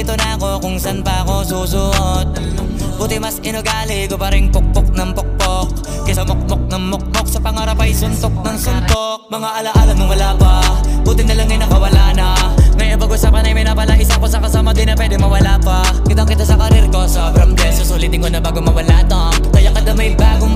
nalilito na ako kung saan pa ako susuot. Buti mas inugali ko pa rin pukpok ng pukpok kesa mukmok ng mukmok, sa pangarap ay suntok ng suntok. Mga alaala nung wala pa, buti na lang ay nakawala na. Ngayon pag-usapan ay may napalaisa ko sa kasama, di na pwede mawala pa. Kitang kita sa karir ko, sobrang blessed, susulitin ko na bago mawala to. Kaya kada may bagong